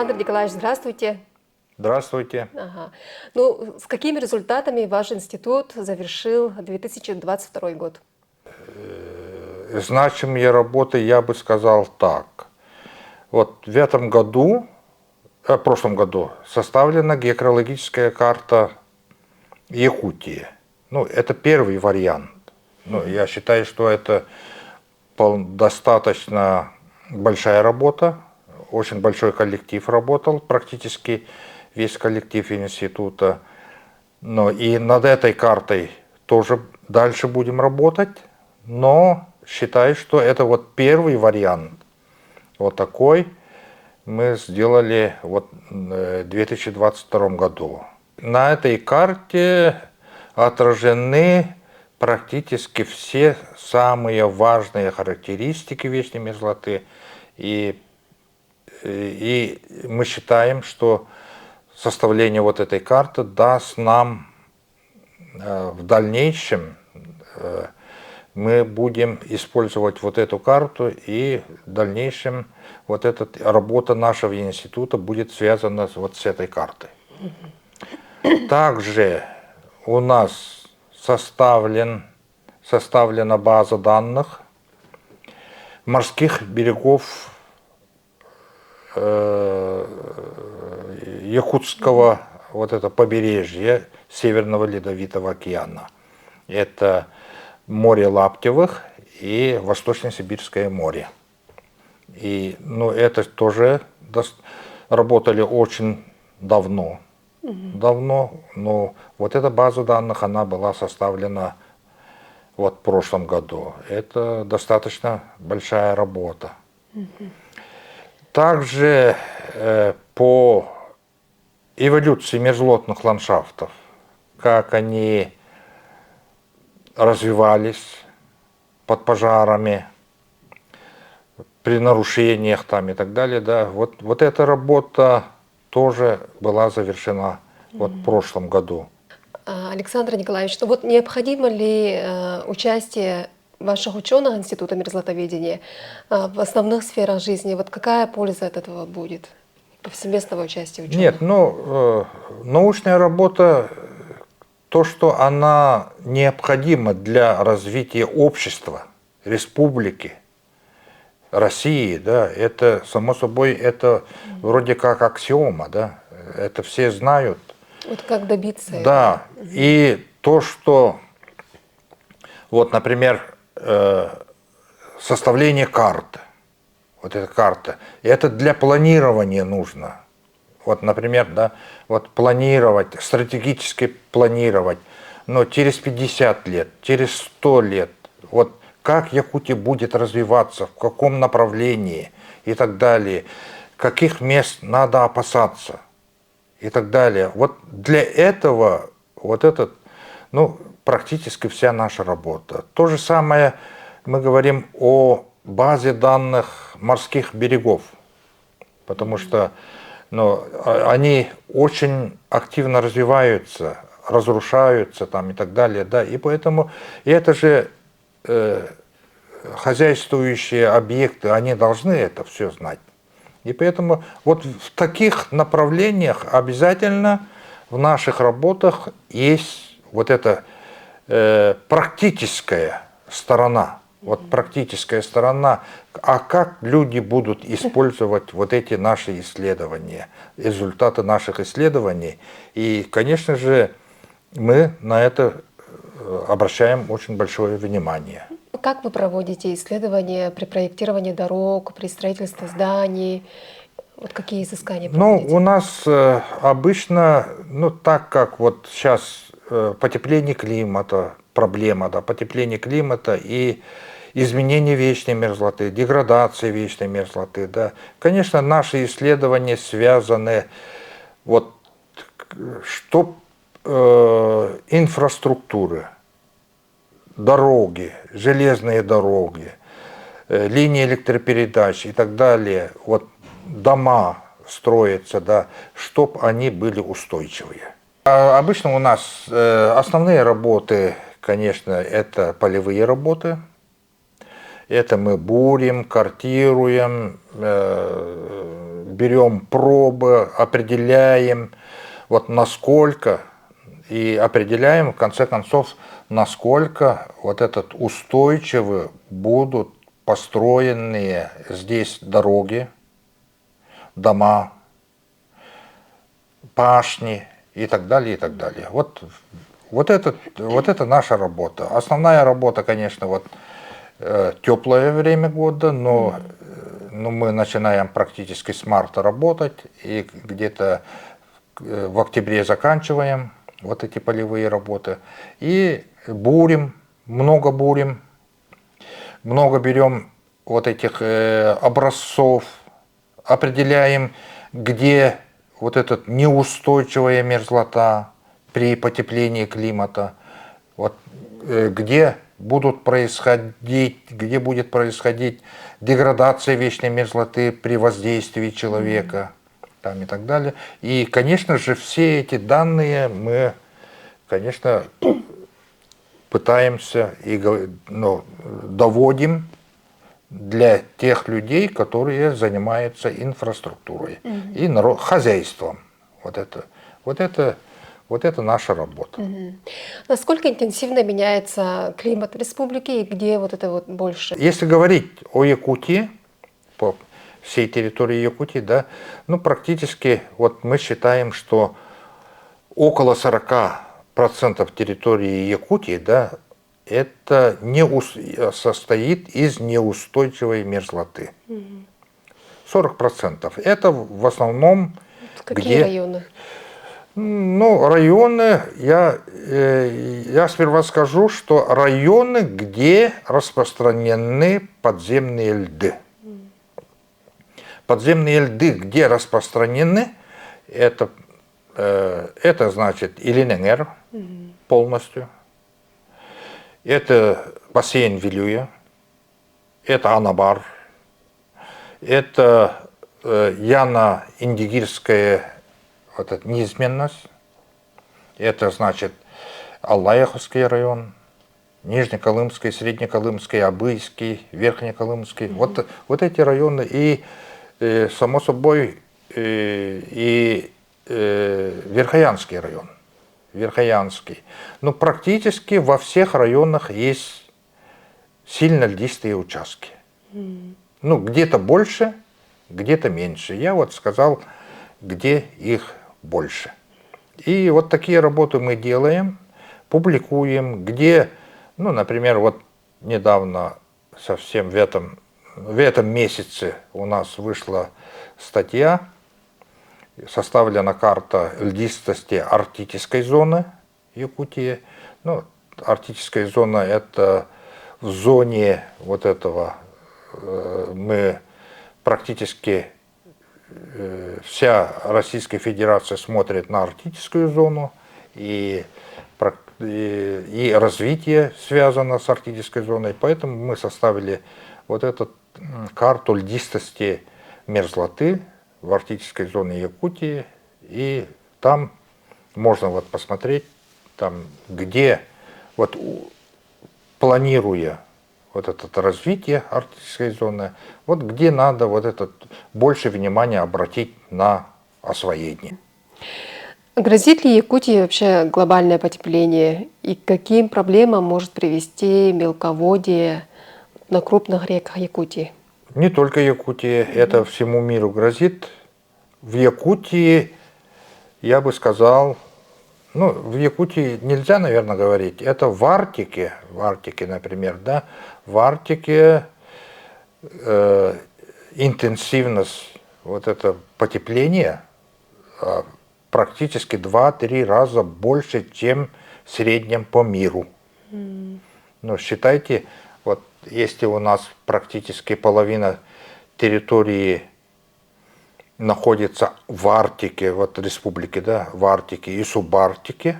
Александр Николаевич, здравствуйте. Здравствуйте. Ага. Ну, с какими результатами ваш институт завершил 2022 год? Значимые работы, я бы сказал так. Вот в этом году, в прошлом году, составлена геокрологическая карта Якутии. Ну, это первый вариант. Ну, я считаю, что это достаточно большая работа. Очень большой коллектив работал, практически весь коллектив института. Но и над этой картой тоже дальше будем работать. Но считаю, что это вот первый вариант. Вот такой мы сделали вот в 2022 году. На этой карте отражены практически все самые важные характеристики вечной мерзлоты. И мы считаем, что составление вот этой карты даст нам в дальнейшем, мы будем использовать вот эту карту, и в дальнейшем вот эта работа нашего института будет связана вот с этой картой. Также у нас составлена база данных морских берегов Якутского вот это побережья Северного Ледовитого океана. Это море Лаптевых и Восточно-Сибирское море. И это тоже работали очень давно. Но вот эта база данных, она была составлена вот в прошлом году. Это достаточно большая работа. Также по эволюции мерзлотных ландшафтов, как они развивались под пожарами, при нарушениях там и так далее, да, вот эта работа тоже была завершена вот в прошлом году. Александр Николаевич, ну вот необходимо ли участие ваших ученых Института мерзлотоведения в основных сферах жизни? Вот какая польза от этого будет? Повсеместного участия ученых? Нет, научная работа, то, что она необходима для развития общества, республики, России, да, это, само собой, это вроде как аксиома, да, это все знают. Вот как добиться этого? Да, и то, что, вот, например, составление карты, вот эта карта, это для планирования нужно. Вот, например, да, вот планировать, стратегически планировать, но через 50 лет, через 100 лет, вот как Якутия будет развиваться, в каком направлении и так далее, каких мест надо опасаться и так далее. Вот для этого вот этот, практически вся наша работа. То же самое мы говорим о базе данных морских берегов, потому что они очень активно развиваются, разрушаются там и так далее, да, и поэтому это же хозяйствующие объекты, они должны это все знать. И поэтому вот в таких направлениях обязательно в наших работах есть вот эта практическая сторона. Вот практическая сторона, а как люди будут использовать вот эти наши исследования, результаты наших исследований. И, конечно же, мы на это обращаем очень большое внимание. Как вы проводите исследования при проектировании дорог, при строительстве зданий? Вот какие изыскания проводите? У нас обычно, так как вот сейчас потепление климата, проблема, да, потепление климата и изменение вечной мерзлоты, деградация вечной мерзлоты, да. Конечно, наши исследования связаны, вот, что инфраструктуры, дороги, железные дороги, линии электропередач и так далее, вот дома строятся, да, чтобы они были устойчивые. Обычно у нас основные работы, конечно, это полевые работы. Это мы бурим, картируем, берем пробы, определяем, вот насколько, и определяем, в конце концов, насколько вот этот устойчивы будут построенные здесь дороги, дома, пашни и так далее, и так далее. Вот это наша работа. Основная работа, конечно, вот теплое время года, но мы начинаем практически с марта работать, и где-то в октябре заканчиваем вот эти полевые работы. И бурим, много берем вот этих образцов, определяем, где вот эта неустойчивая мерзлота при потеплении климата, вот, где будет происходить деградация вечной мерзлоты при воздействии человека, там, и так далее. И, конечно же, все эти данные мы, конечно, пытаемся и доводим для тех людей, которые занимаются инфраструктурой и хозяйством. Вот это наша работа. Насколько интенсивно меняется климат республики и где вот это вот больше? Если говорить о Якутии, по всей территории Якутии, да, ну практически вот мы считаем, что около 40% территории Якутии, да, это состоит из неустойчивой мерзлоты. 40%. Это в основном Какие районы? Ну, районы, я сперва скажу, что районы, где распространены подземные льды. Подземные льды, где распространены, это значит Илиненгер полностью, это бассейн Вилюя, это Анабар, это Яна-Индигирская вот эта неизменность, это значит Аллаяховский район, Нижнеколымский, Среднеколымский, Абыйский, Верхнеколымский. Вот эти районы и, само собой, и Верхоянский район. Верхоянский. Но практически во всех районах есть сильно льдистые участки. Ну, где-то больше, где-то меньше. Я вот сказал, где их больше. И вот такие работы мы делаем, публикуем, где, ну, например, вот недавно, совсем в этом месяце у нас вышла статья, составлена карта льдистости арктической зоны Якутии. Ну, арктическая зона — это в зоне вот этого мы практически вся Российская Федерация смотрит на арктическую зону, и развитие связано с арктической зоной, поэтому мы составили вот эту карту льдистости мерзлоты в арктической зоне Якутии, и там можно вот посмотреть, там, где, вот, планируя вот это развитие арктической зоны, вот где надо вот это больше внимания обратить на освоение. Грозит ли Якутии вообще глобальное потепление и к каким проблемам может привести мелководье на крупных реках Якутии? Не только Якутии, это всему миру грозит. В Якутии, я бы сказал, ну, в Якутии нельзя, наверное, говорить, это в Арктике, например, да, в Арктике интенсивность вот это потепление практически 2-3 раза больше, чем в среднем по миру. Ну, считайте, вот если у нас практически половина территории находится в Арктике, вот республики, да, в Арктике и Субарктике.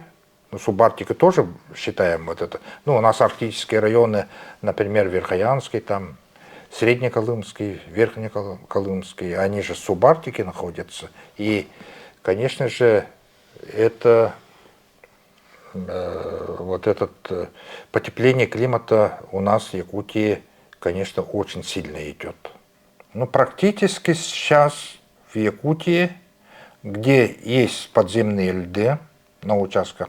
Ну, Субарктика тоже считаем вот это. Ну, у нас арктические районы, например, Верхоянский, там, Среднеколымский, Верхнеколымский, они же в Субарктике находятся. И, конечно же, это вот это потепление климата у нас в Якутии, конечно, очень сильно идет. Ну, практически сейчас в Якутии, где есть подземные льды, на участках,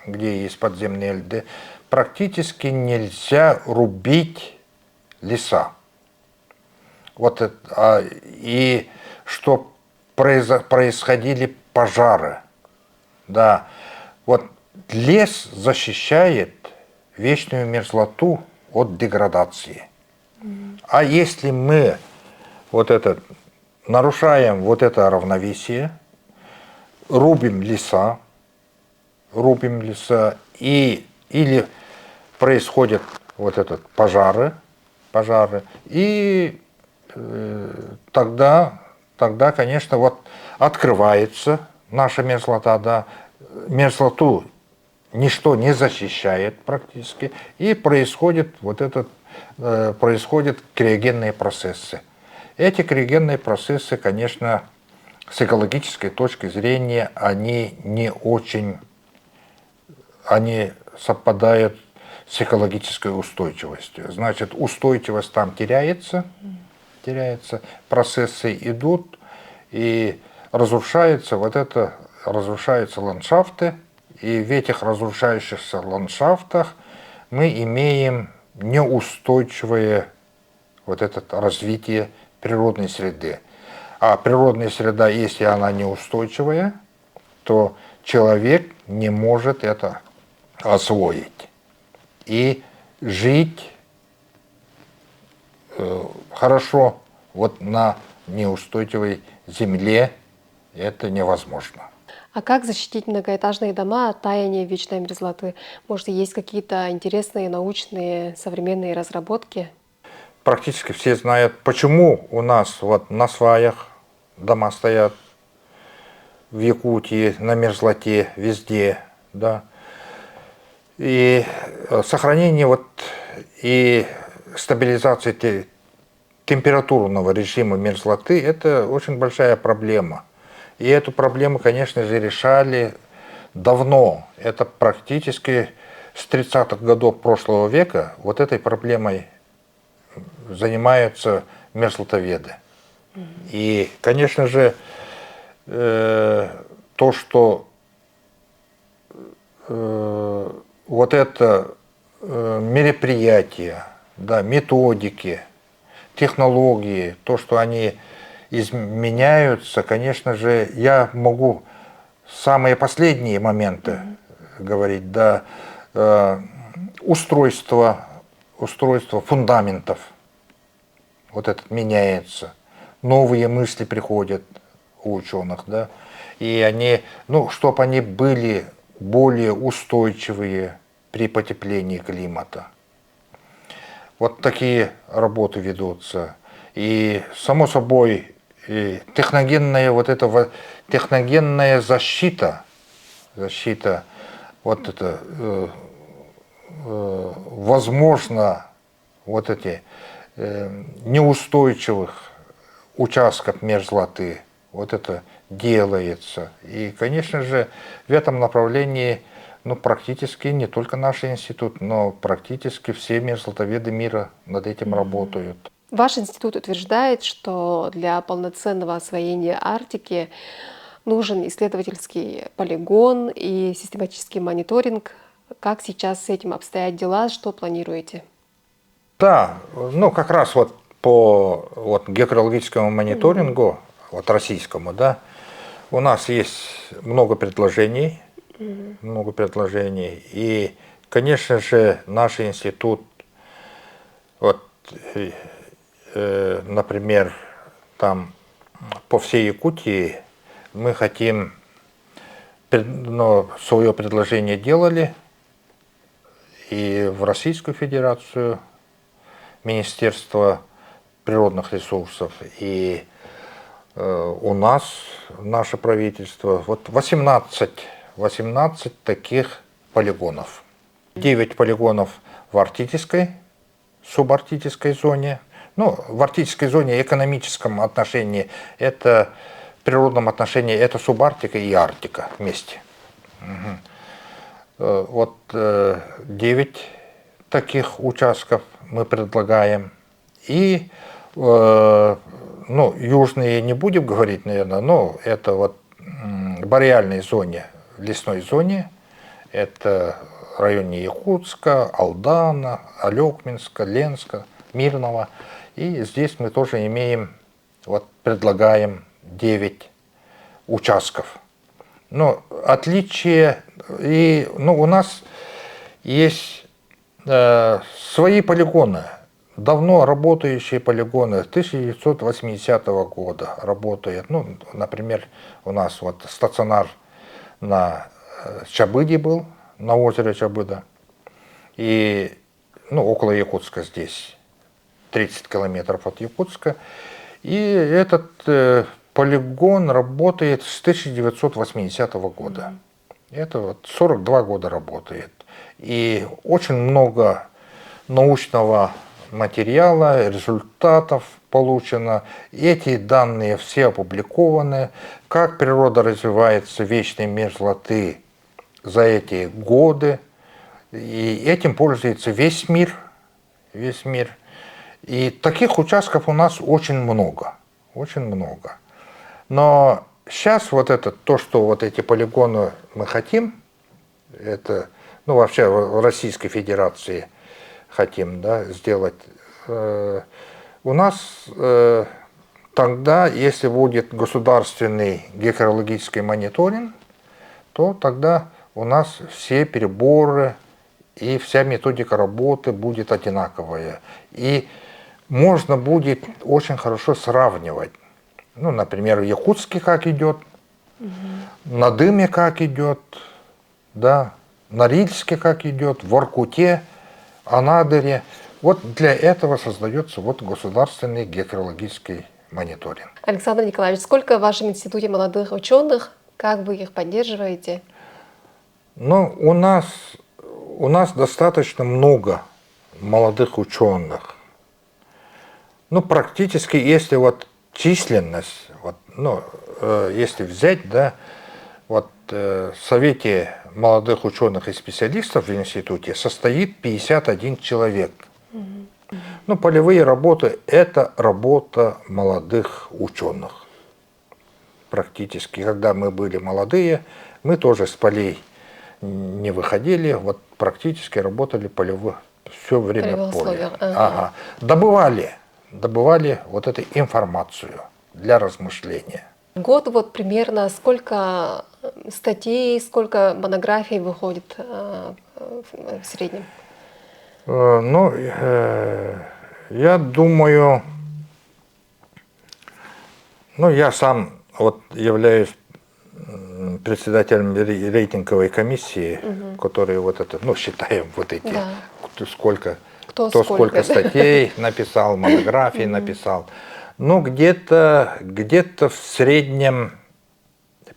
где есть подземные льды, практически нельзя рубить леса. Вот это, и что происходили пожары. Да. Вот лес защищает вечную мерзлоту от деградации. А если мы нарушаем вот это равновесие, рубим леса, или происходят пожары, и тогда, конечно, вот открывается наша мерзлота, да, мерзлоту ничто не защищает практически, и происходят криогенные процессы. Эти криогенные процессы, конечно, с экологической точки зрения, они совпадают с экологической устойчивостью. Значит, устойчивость там теряется, процессы идут, и разрушаются ландшафты, и в этих разрушающихся ландшафтах мы имеем неустойчивое развитие природной среды. А природная среда, если она неустойчивая, то человек не может это освоить. И жить хорошо на неустойчивой земле это невозможно. А как защитить многоэтажные дома от таяния вечной мерзлоты? Может, есть какие-то интересные научные современные разработки? Практически все знают, почему у нас на сваях дома стоят, в Якутии, на мерзлоте, везде, да. И сохранение и стабилизация температурного режима мерзлоты – это очень большая проблема. И эту проблему, конечно же, решали давно. Это практически с 30-х годов прошлого века этой проблемой занимаются мерзлотоведы. И, конечно же, то, что это мероприятия, да, методики, технологии, то, что они изменяются, конечно же, я могу самые последние моменты говорить, да, устройство фундаментов, меняется, новые мысли приходят у ученых, да, и они, чтобы они были более устойчивые при потеплении климата. Вот такие работы ведутся. И, само собой, техногенная защита, возможно, неустойчивых участков мерзлоты, это делается. И, конечно же, в этом направлении практически не только наш институт, но практически все мерзлотоведы мира над этим работают. Ваш институт утверждает, что для полноценного освоения Арктики нужен исследовательский полигон и систематический мониторинг. Как сейчас с этим обстоят дела, что планируете? Да, как раз по геокрологическому мониторингу, российскому, да, у нас есть много предложений, и, конечно же, наш институт, например, там по всей Якутии мы хотим, свое предложение делали и в Российскую Федерацию, Министерство природных ресурсов, и у нас, наше правительство, 18 таких полигонов. 9 полигонов в арктической, субарктической зоне. В арктической зоне экономическом отношении, в природном отношении это субарктика и Арктика вместе. 9 таких участков мы предлагаем. И ну, южные не будем говорить, наверное, но это вот в бореальной зоне, в лесной зоне, это в районе Якутска, Алдана, Алекминска, Ленска, Мирного. И здесь мы тоже имеем, вот предлагаем 9 участков. Но отличие, и, ну, у нас есть свои полигоны, давно работающие полигоны, 1980 года работает. Ну, например, у нас вот стационар на Чабыде был, на озере Чабыда, и, ну, около Якутска здесь, 30 километров от Якутска. И этот полигон работает с 1980 года. Это вот 42 года работает. И очень много научного материала, результатов получено. Эти данные все опубликованы. Как природа развивается, вечной мерзлоты за эти годы. И этим пользуется весь мир. Весь мир. И таких участков у нас очень много. Очень много. Но сейчас вот это, то, что вот эти полигоны мы хотим, это, ну, вообще в Российской Федерации хотим, да, сделать, у нас тогда, если будет государственный геокарологический мониторинг, то тогда у нас все переборы и вся методика работы будет одинаковая. И можно будет очень хорошо сравнивать. Ну, например, в Якутске как идет, на Дыме как идет, да, на Рильске как идет, в Воркуте, Анадыре. Вот для этого создается вот государственный геокарологический мониторинг. Александр Николаевич, сколько в вашем институте молодых ученых? Как вы их поддерживаете? Ну, у нас достаточно много молодых ученых. Ну, практически, если вот численность, вот, ну, если взять, да, вот в Совете молодых ученых и специалистов в институте состоит 51 человек. Ну, полевые работы – это работа молодых ученых. Практически, когда мы были молодые, мы тоже с полей не выходили, вот практически работали полевые, все время в поле. Ага. Добывали вот эту информацию для размышления. В год вот примерно сколько статей, сколько монографий выходит в среднем? Ну, я думаю, ну, я сам вот являюсь председателем рейтинговой комиссии, которые вот это, ну, считаем вот эти, да. Кто сколько статей написал, монографий написал. Ну, где-то в среднем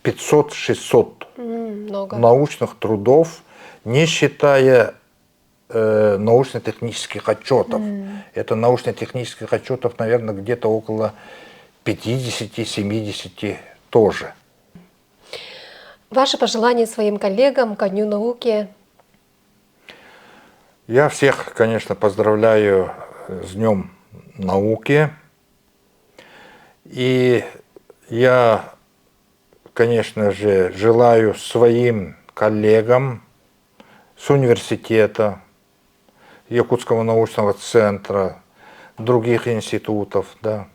500-600 научных трудов, не считая научно-технических отчетов. Это научно-технических отчетов, наверное, где-то около 50-70 тоже. Ваши пожелания своим коллегам ко Дню науки? Я всех, конечно, поздравляю с Днем науки. И я, конечно же, желаю своим коллегам с университета, Якутского научного центра, других институтов, да,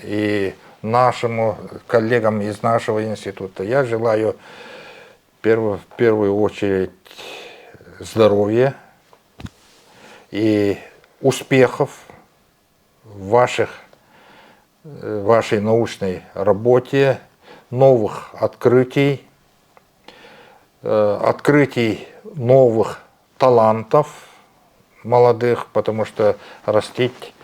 и нашим коллегам из нашего института, я желаю в первую очередь здоровья и успехов в вашей научной работе, новых открытий, новых талантов молодых, потому что растить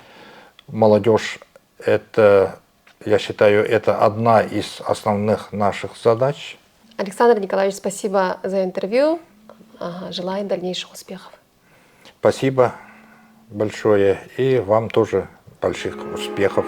молодежь, это, я считаю, это одна из основных наших задач. Александр Николаевич, спасибо за интервью. Желаем дальнейших успехов. Спасибо большое, и вам тоже больших успехов.